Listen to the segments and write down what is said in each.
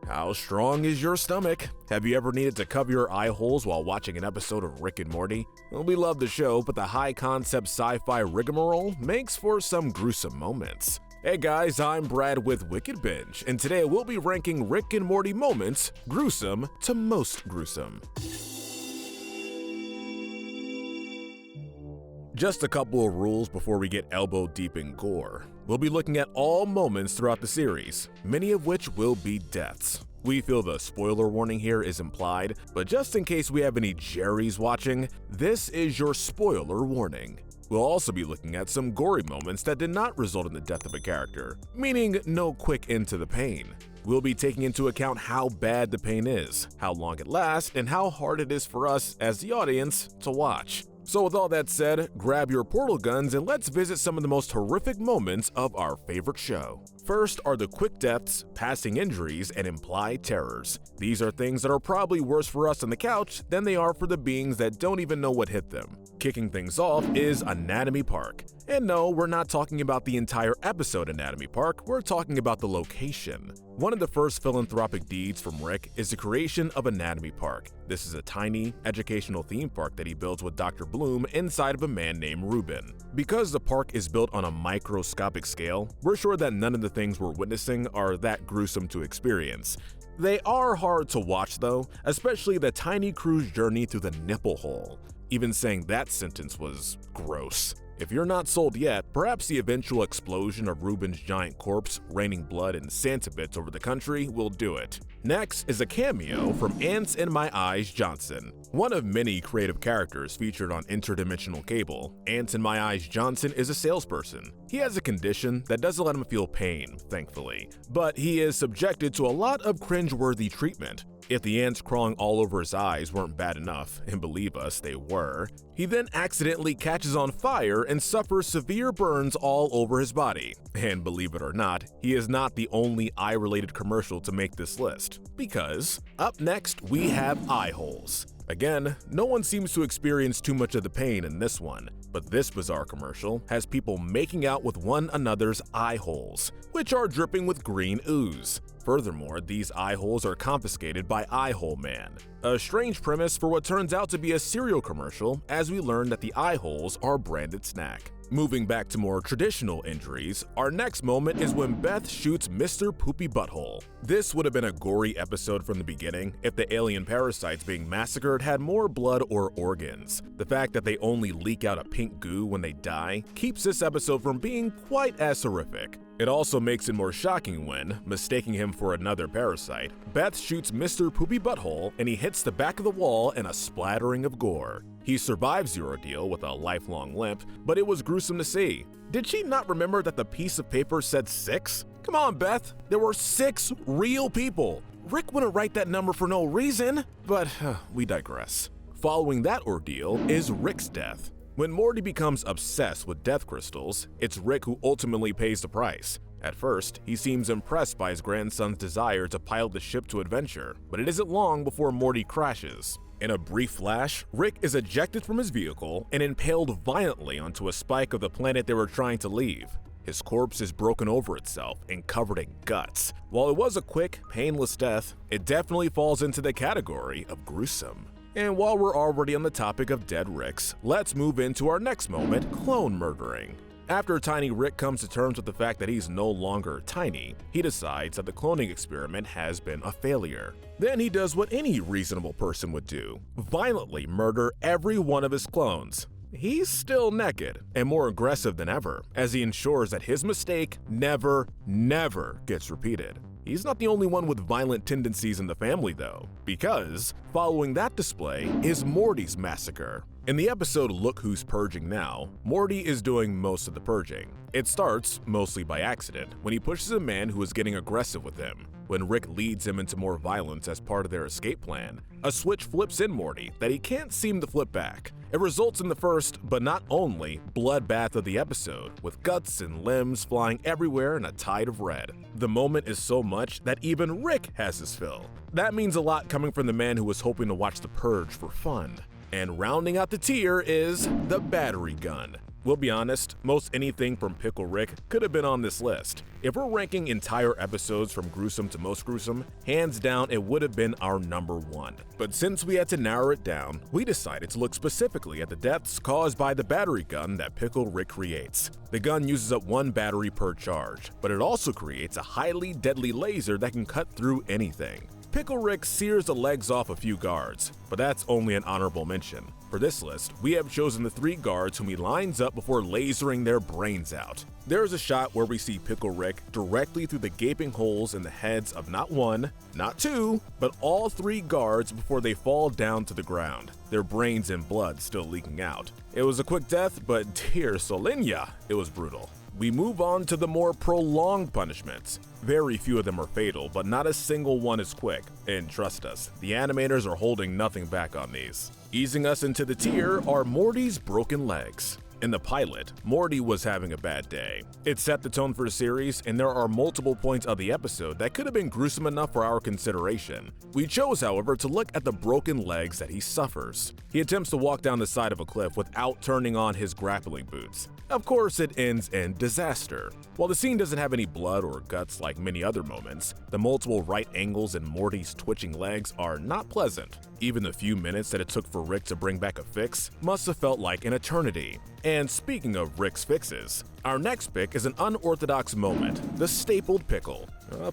How strong is your stomach? Have you ever needed to cover your eye holes while watching an episode of Rick and Morty? Well, we love the show, but the high-concept sci-fi rigmarole makes for some gruesome moments. Hey guys, I'm Brad with Wicked Binge, and today we'll be ranking Rick and Morty moments, gruesome to most gruesome. Just a couple of rules before we get elbow deep in gore. We'll be looking at all moments throughout the series, many of which will be deaths. We feel the spoiler warning here is implied, but just in case we have any Jerrys watching, this is your spoiler warning. We'll also be looking at some gory moments that did not result in the death of a character, meaning no quick end to the pain. We'll be taking into account how bad the pain is, how long it lasts, and how hard it is for us as the audience to watch. So with all that said, grab your portal guns and let's visit some of the most horrific moments of our favorite show. First are the quick deaths, passing injuries, and implied terrors. These are things that are probably worse for us on the couch than they are for the beings that don't even know what hit them. Kicking things off is Anatomy Park. And no, we're not talking about the entire episode Anatomy Park, we're talking about the location. One of the first philanthropic deeds from Rick is the creation of Anatomy Park. This is a tiny, educational theme park that he builds with Dr. Bloom inside of a man named Ruben. Because the park is built on a microscopic scale, we're sure that none of the things we're witnessing are that gruesome to experience. They are hard to watch though, especially the tiny crew's journey through the nipple hole. Even saying that sentence was gross. If you're not sold yet, perhaps the eventual explosion of Ruben's giant corpse raining blood and Santa bits over the country will do it. Next is a cameo from Ants in My Eyes Johnson. One of many creative characters featured on Interdimensional Cable, Ants in My Eyes Johnson is a salesperson. He has a condition that doesn't let him feel pain, thankfully, but he is subjected to a lot of cringeworthy treatment. If the ants crawling all over his eyes weren't bad enough, and believe us, they were, he then accidentally catches on fire and suffers severe burns all over his body. And believe it or not, he is not the only eye-related commercial to make this list, because up next we have eye holes. Again, no one seems to experience too much of the pain in this one, but this bizarre commercial has people making out with one another's eye holes, which are dripping with green ooze. Furthermore, these eye holes are confiscated by Eye Hole Man. A strange premise for what turns out to be a cereal commercial, as we learn that the eye holes are a branded snack. Moving back to more traditional injuries, our next moment is when Beth shoots Mr. Poopy Butthole. This would have been a gory episode from the beginning if the alien parasites being massacred had more blood or organs. The fact that they only leak out a pink goo when they die keeps this episode from being quite as horrific. It also makes it more shocking when, mistaking him for another parasite, Beth shoots Mr. Poopy Butthole and he hits the back of the wall in a splattering of gore. He survives the ordeal with a lifelong limp, but it was gruesome to see. Did she not remember that the piece of paper said 6? Come on, Beth, there were 6 real people. Rick wouldn't write that number for no reason, but we digress. Following that ordeal is Rick's death. When Morty becomes obsessed with death crystals, it's Rick who ultimately pays the price. At first, he seems impressed by his grandson's desire to pilot the ship to adventure, but it isn't long before Morty crashes. In a brief flash, Rick is ejected from his vehicle and impaled violently onto a spike of the planet they were trying to leave. His corpse is broken over itself and covered in guts. While it was a quick, painless death, it definitely falls into the category of gruesome. And while we're already on the topic of dead Ricks, let's move into our next moment, clone murdering. After Tiny Rick comes to terms with the fact that he's no longer tiny, he decides that the cloning experiment has been a failure. Then he does what any reasonable person would do, violently murder every one of his clones. He's still naked and more aggressive than ever, as he ensures that his mistake never gets repeated. He's not the only one with violent tendencies in the family though, because following that display is Morty's massacre. In the episode Look Who's Purging Now, Morty is doing most of the purging. It starts, mostly by accident, when he pushes a man who is getting aggressive with him. When Rick leads him into more violence as part of their escape plan, a switch flips in Morty that he can't seem to flip back. It results in the first, but not only, bloodbath of the episode, with guts and limbs flying everywhere in a tide of red. The moment is so much that even Rick has his fill. That means a lot coming from the man who was hoping to watch The Purge for fun. And rounding out the tier is the battery gun. We'll be honest, most anything from Pickle Rick could have been on this list. If we're ranking entire episodes from gruesome to most gruesome, hands down it would have been our number one. But since we had to narrow it down, we decided to look specifically at the deaths caused by the battery gun that Pickle Rick creates. The gun uses up one battery per charge, but it also creates a highly deadly laser that can cut through anything. Pickle Rick sears the legs off a few guards, but that's only an honorable mention. For this list, we have chosen the 3 guards whom he lines up before lasering their brains out. There is a shot where we see Pickle Rick directly through the gaping holes in the heads of not 1, not 2, but all 3 guards before they fall down to the ground, their brains and blood still leaking out. It was a quick death, but dear Solenia, it was brutal. We move on to the more prolonged punishments. Very few of them are fatal, but not a single one is quick. And trust us, the animators are holding nothing back on these. Easing us into the tier are Morty's broken legs. In the pilot, Morty was having a bad day. It set the tone for the series, and there are multiple points of the episode that could have been gruesome enough for our consideration. We chose, however, to look at the broken legs that he suffers. He attempts to walk down the side of a cliff without turning on his grappling boots. Of course, it ends in disaster. While the scene doesn't have any blood or guts like many other moments, the multiple right angles in Morty's twitching legs are not pleasant. Even the few minutes that it took for Rick to bring back a fix must have felt like an eternity. And speaking of Rick's fixes, our next pick is an unorthodox moment, the stapled pickle.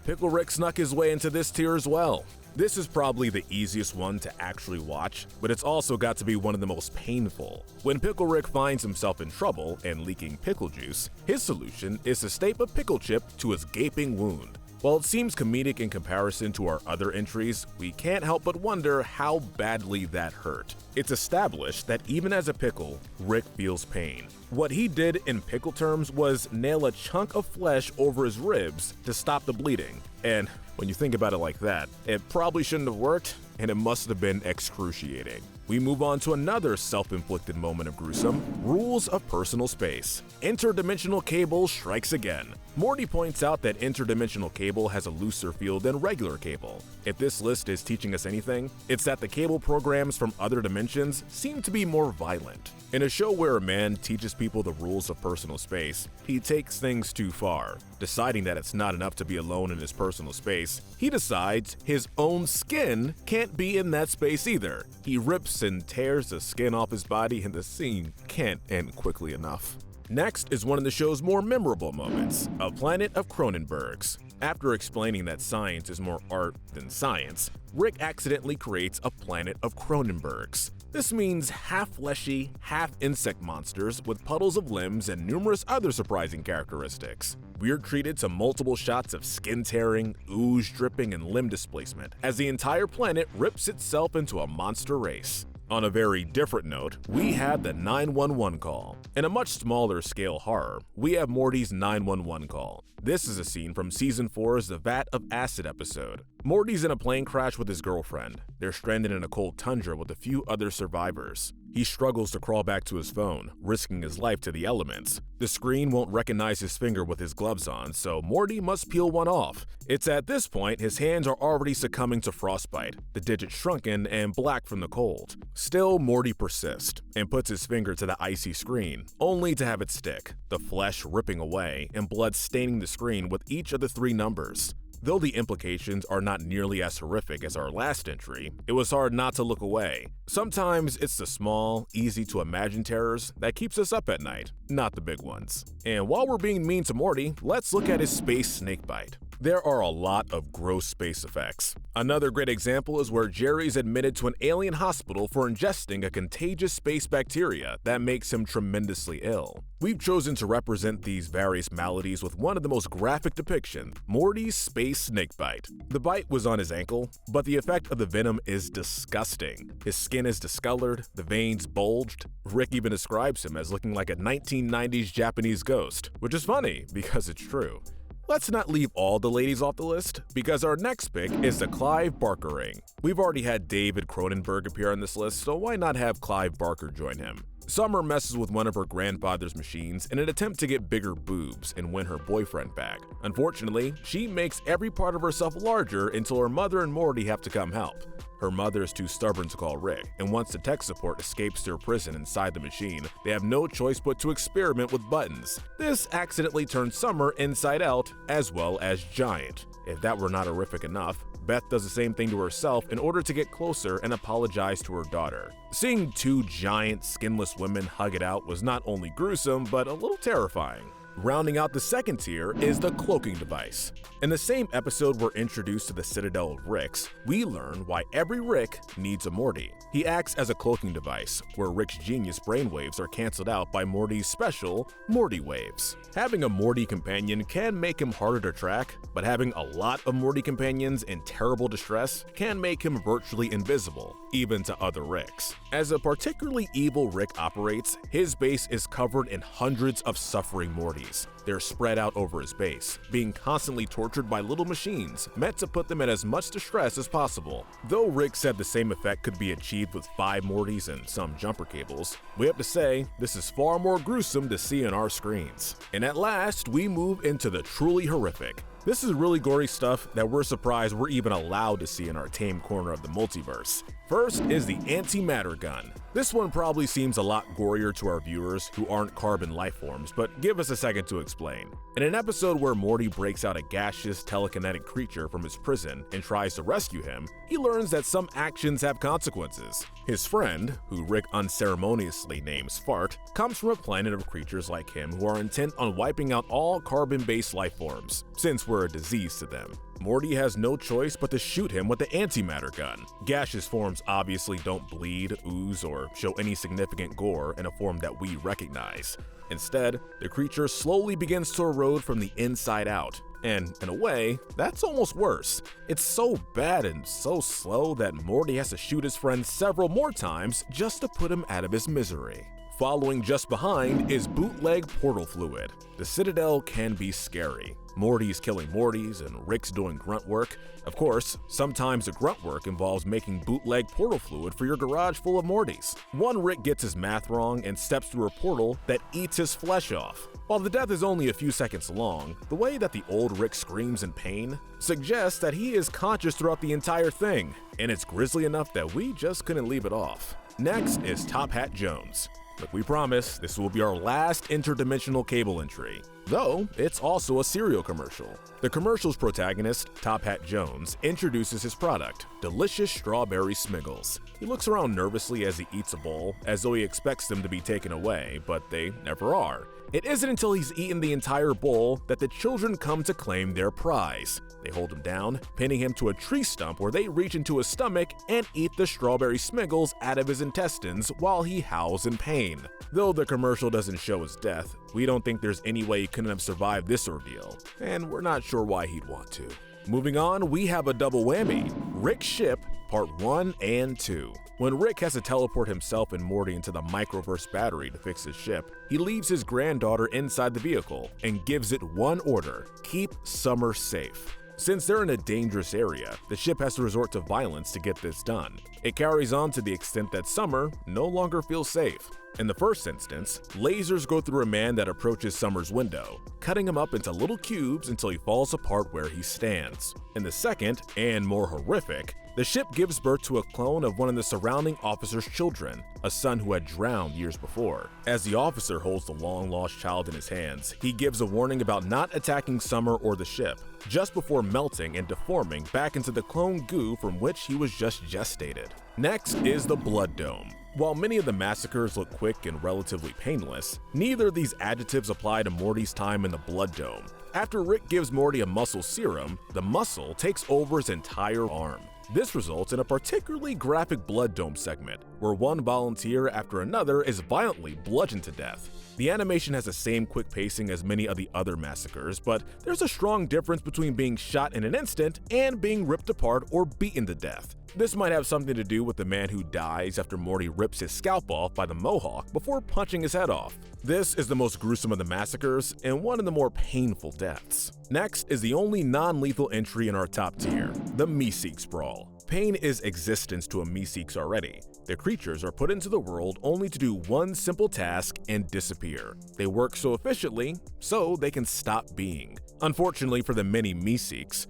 Pickle Rick snuck his way into this tier as well. This is probably the easiest one to actually watch, but it's also got to be one of the most painful. When Pickle Rick finds himself in trouble and leaking pickle juice, his solution is to tape a pickle chip to his gaping wound. While it seems comedic in comparison to our other entries, we can't help but wonder how badly that hurt. It's established that even as a pickle, Rick feels pain. What he did in pickle terms was nail a chunk of flesh over his ribs to stop the bleeding. And when you think about it like that, it probably shouldn't have worked, and it must have been excruciating. We move on to another self-inflicted moment of gruesome, rules of personal space. Interdimensional Cable strikes again. Morty points out that interdimensional cable has a looser field than regular cable. If this list is teaching us anything, it's that the cable programs from other dimensions seem to be more violent. In a show where a man teaches people the rules of personal space, he takes things too far. Deciding that it's not enough to be alone in his personal space, he decides his own skin can't be in that space either. He rips and tears the skin off his body, and the scene can't end quickly enough. Next is one of the show's more memorable moments, a planet of Cronenbergs. After explaining that science is more art than science, Rick accidentally creates a planet of Cronenbergs. This means half-fleshy, half-insect monsters with puddles of limbs and numerous other surprising characteristics. We're treated to multiple shots of skin tearing, ooze dripping, and limb displacement as the entire planet rips itself into a monster race. On a very different note, we have the 911 call. In a much smaller scale horror, we have Morty's 911 call. This is a scene from Season 4's The Vat of Acid episode. Morty's in a plane crash with his girlfriend. They're stranded in a cold tundra with a few other survivors. He struggles to crawl back to his phone, risking his life to the elements. The screen won't recognize his finger with his gloves on, so Morty must peel one off. It's at this point his hands are already succumbing to frostbite, the digits shrunken and black from the cold. Still, Morty persists and puts his finger to the icy screen, only to have it stick, the flesh ripping away and blood staining the screen with each of the 3 numbers. Though the implications are not nearly as horrific as our last entry, it was hard not to look away. Sometimes it's the small, easy-to-imagine terrors that keeps us up at night, not the big ones. And while we're being mean to Morty, let's look at his space snakebite. There are a lot of gross space effects. Another great example is where Jerry's admitted to an alien hospital for ingesting a contagious space bacteria that makes him tremendously ill. We've chosen to represent these various maladies with one of the most graphic depictions, Morty's space snakebite. The bite was on his ankle, but the effect of the venom is disgusting. His skin is discolored, the veins bulged. Rick even describes him as looking like a 1990s Japanese ghost, which is funny because it's true. Let's not leave all the ladies off the list, because our next pick is the Clive Barker ring. We've already had David Cronenberg appear on this list, so why not have Clive Barker join him? Summer messes with one of her grandfather's machines in an attempt to get bigger boobs and win her boyfriend back. Unfortunately, she makes every part of herself larger until her mother and Morty have to come help. Her mother is too stubborn to call Rick, and once the tech support escapes their prison inside the machine, they have no choice but to experiment with buttons. This accidentally turns Summer inside out as well as giant. If that were not horrific enough, Beth does the same thing to herself in order to get closer and apologize to her daughter. Seeing two giant, skinless women hug it out was not only gruesome, but a little terrifying. Rounding out the second tier is the cloaking device. In the same episode we're introduced to the Citadel of Ricks, we learn why every Rick needs a Morty. He acts as a cloaking device, where Rick's genius brainwaves are cancelled out by Morty's special Morty waves. Having a Morty companion can make him harder to track, but having a lot of Morty companions in terrible distress can make him virtually invisible, even to other Ricks. As a particularly evil Rick operates, his base is covered in hundreds of suffering Mortys. They're spread out over his base, being constantly tortured by little machines meant to put them in as much distress as possible. Though Rick said the same effect could be achieved with 5 Mortys and some jumper cables, we have to say this is far more gruesome to see on our screens. And at last, we move into the truly horrific. This is really gory stuff that we're surprised we're even allowed to see in our tame corner of the multiverse. First is the antimatter gun. This one probably seems a lot gorier to our viewers who aren't carbon lifeforms, but give us a second to explain. In an episode where Morty breaks out a gaseous telekinetic creature from his prison and tries to rescue him, he learns that some actions have consequences. His friend, who Rick unceremoniously names Fart, comes from a planet of creatures like him who are intent on wiping out all carbon-based lifeforms, since we're a disease to them. Morty has no choice but to shoot him with the antimatter gun. Gaseous forms obviously don't bleed, ooze, or show any significant gore in a form that we recognize. Instead, the creature slowly begins to erode from the inside out. And in a way, that's almost worse. It's so bad and so slow that Morty has to shoot his friend several more times just to put him out of his misery. Following just behind is bootleg portal fluid. The Citadel can be scary. Morty's killing Mortys and Rick's doing grunt work. Of course, sometimes the grunt work involves making bootleg portal fluid for your garage full of Mortys. One Rick gets his math wrong and steps through a portal that eats his flesh off. While the death is only a few seconds long, the way that the old Rick screams in pain suggests that he is conscious throughout the entire thing, and it's grisly enough that we just couldn't leave it off. Next is Top Hat Jones. Look, we promise this will be our last interdimensional cable entry, though it's also a cereal commercial. The commercial's protagonist, Top Hat Jones, introduces his product, delicious strawberry Smiggles. He looks around nervously as he eats a bowl, as though he expects them to be taken away, but they never are. It isn't until he's eaten the entire bowl that the children come to claim their prize. They hold him down, pinning him to a tree stump where they reach into his stomach and eat the strawberry Smiggles out of his intestines while he howls in pain. Though the commercial doesn't show his death, we don't think there's any way he couldn't have survived this ordeal, and we're not sure why he'd want to. Moving on, we have a double whammy, Rick's Ship, Part 1 and 2. When Rick has to teleport himself and Morty into the microverse battery to fix his ship, he leaves his granddaughter inside the vehicle and gives it one order: keep Summer safe. Since they're in a dangerous area, the ship has to resort to violence to get this done. It carries on to the extent that Summer no longer feels safe. In the first instance, lasers go through a man that approaches Summer's window, cutting him up into little cubes until he falls apart where he stands. In the second, and more horrific, the ship gives birth to a clone of one of the surrounding officer's children, a son who had drowned years before. As the officer holds the long-lost child in his hands, he gives a warning about not attacking Summer or the ship, just before melting and deforming back into the clone goo from which he was just gestated. Next is the Blood Dome. While many of the massacres look quick and relatively painless, neither of these adjectives apply to Morty's time in the Blood Dome. After Rick gives Morty a muscle serum, the muscle takes over his entire arm. This results in a particularly graphic Blood Dome segment, where one volunteer after another is violently bludgeoned to death. The animation has the same quick pacing as many of the other massacres, but there's a strong difference between being shot in an instant and being ripped apart or beaten to death. This might have something to do with the man who dies after Morty rips his scalp off by the Mohawk before punching his head off. This is the most gruesome of the massacres and one of the more painful deaths. Next is the only non-lethal entry in our top tier, the Meeseeks Brawl. Pain is existence to a Meeseeks already. The creatures are put into the world only to do one simple task and disappear. They work so efficiently, so they can stop being. Unfortunately for the many Meeseeks,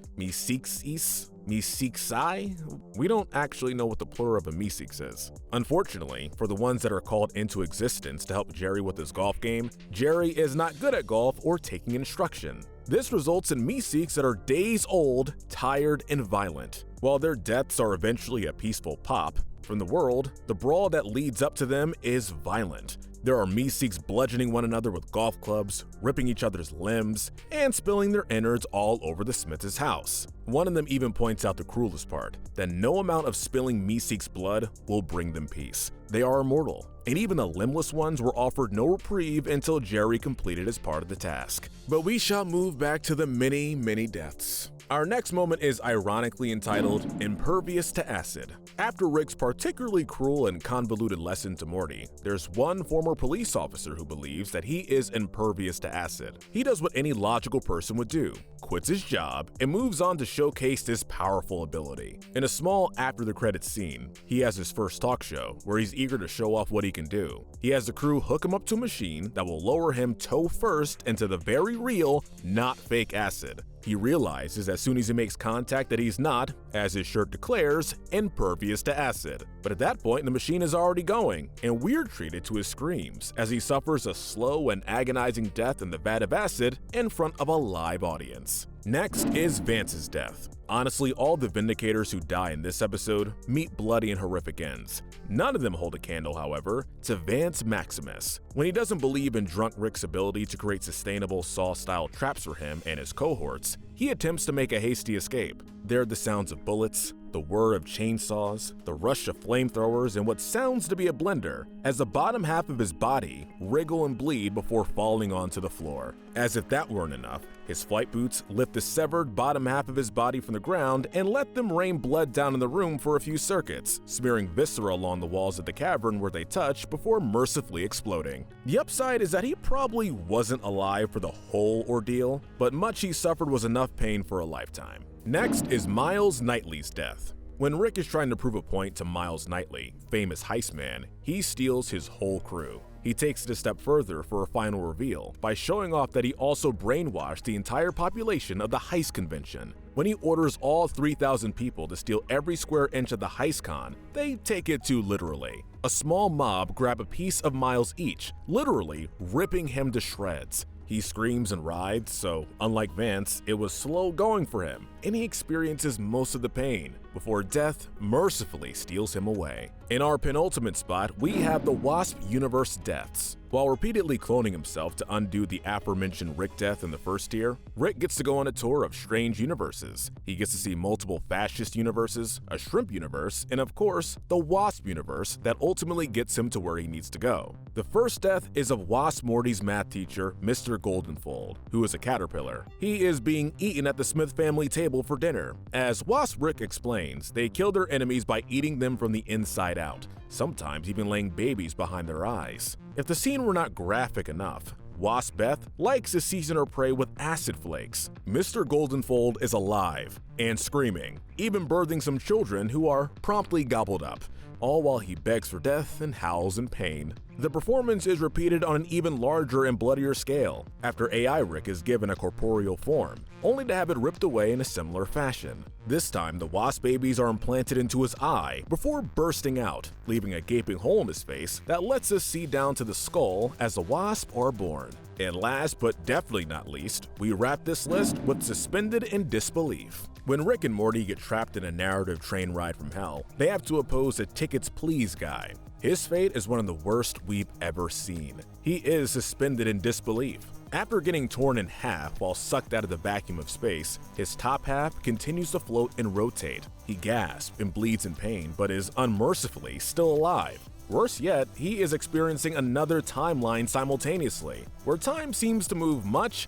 Meeseeksai? We don't actually know what the plural of a Meeseeks is. Unfortunately, for the ones that are called into existence to help Jerry with his golf game, Jerry is not good at golf or taking instruction. This results in Meeseeks that are days old, tired, and violent. While their deaths are eventually a peaceful pop from the world, the brawl that leads up to them is violent. There are Meeseeks bludgeoning one another with golf clubs, ripping each other's limbs, and spilling their innards all over the Smiths' house. One of them even points out the cruelest part, that no amount of spilling Meeseeks' blood will bring them peace. They are immortal, and even the limbless ones were offered no reprieve until Jerry completed his part of the task. But we shall move back to the many deaths. Our next moment is ironically entitled Impervious to Acid. After Rick's particularly cruel and convoluted lesson to Morty, there's one former police officer who believes that he is impervious to acid. He does what any logical person would do, quits his job, and moves on to showcase this powerful ability. In a small after-the-credits scene, he has his first talk show where he's eager to show off what he can do. He has the crew hook him up to a machine that will lower him toe first into the very real, not fake acid. He realizes as soon as he makes contact that he's not, as his shirt declares, impervious to acid. But at that point, the machine is already going, and we're treated to his screams as he suffers a slow and agonizing death in the vat of acid in front of a live audience. Next is Vance's death. Honestly, all the Vindicators who die in this episode meet bloody and horrific ends. None of them hold a candle, however, to Vance Maximus. When he doesn't believe in Drunk Rick's ability to create sustainable Saw-style traps for him and his cohorts, he attempts to make a hasty escape. There are the sounds of bullets, the whir of chainsaws, the rush of flamethrowers, and what sounds to be a blender, as the bottom half of his body wriggle and bleed before falling onto the floor. As if that weren't enough, his flight boots lift the severed bottom half of his body from the ground and let them rain blood down in the room for a few circuits, smearing viscera along the walls of the cavern where they touch before mercifully exploding. The upside is that he probably wasn't alive for the whole ordeal, but much he suffered was enough pain for a lifetime. Next is Miles Knightley's death. When Rick is trying to prove a point to Miles Knightley, famous heist man, he steals his whole crew. He takes it a step further for a final reveal by showing off that he also brainwashed the entire population of the heist convention. When he orders all 3,000 people to steal every square inch of the heist con, they take it too literally. A small mob grab a piece of Miles each, literally ripping him to shreds. He screams and writhes, so unlike Vance, it was slow going for him, and he experiences most of the pain before death mercifully steals him away. In our penultimate spot, we have the Wasp Universe deaths. While repeatedly cloning himself to undo the aforementioned Rick death in the first tier, Rick gets to go on a tour of strange universes. He gets to see multiple fascist universes, a shrimp universe, and of course, the Wasp universe that ultimately gets him to where he needs to go. The first death is of Wasp Morty's math teacher, Mr. Goldenfold, who is a caterpillar. He is being eaten at the Smith family table for dinner. As Wasp Rick explains, they kill their enemies by eating them from the inside out, sometimes even laying babies behind their eyes. If the scene were not graphic enough, Wasp Beth likes to season her prey with acid flakes. Mr. Goldenfold is alive and screaming, even birthing some children who are promptly gobbled up, all while he begs for death and howls in pain. The performance is repeated on an even larger and bloodier scale after AI Rick is given a corporeal form, only to have it ripped away in a similar fashion. This time, the wasp babies are implanted into his eye before bursting out, leaving a gaping hole in his face that lets us see down to the skull as the wasp are born. And last but definitely not least, we wrap this list with suspended in disbelief. When Rick and Morty get trapped in a narrative train ride from hell, they have to oppose a tickets please guy. His fate is one of the worst we've ever seen. He is suspended in disbelief. After getting torn in half while sucked out of the vacuum of space, his top half continues to float and rotate. He gasps and bleeds in pain, but is unmercifully still alive. Worse yet, he is experiencing another timeline simultaneously, where time seems to move much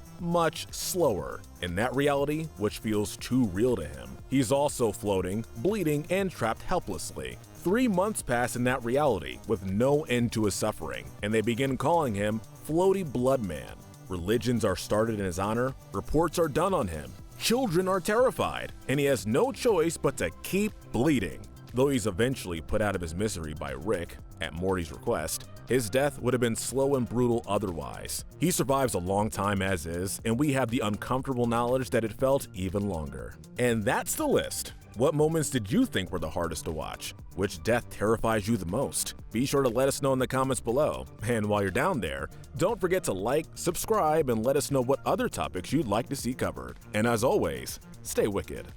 slower. In that reality, which feels too real to him, he's also floating, bleeding, and trapped helplessly. 3 months pass in that reality with no end to his suffering, and they begin calling him Floaty Blood Man. Religions are started in his honor, reports are done on him, Children are terrified, and he has no choice but to keep bleeding. Though he's eventually put out of his misery by Rick, at Morty's request, his death would have been slow and brutal otherwise. He survives a long time as is, and we have the uncomfortable knowledge that it felt even longer. And that's the list. What moments did you think were the hardest to watch? Which death terrifies you the most? Be sure to let us know in the comments below. And while you're down there, don't forget to like, subscribe, and let us know what other topics you'd like to see covered. And as always, stay wicked.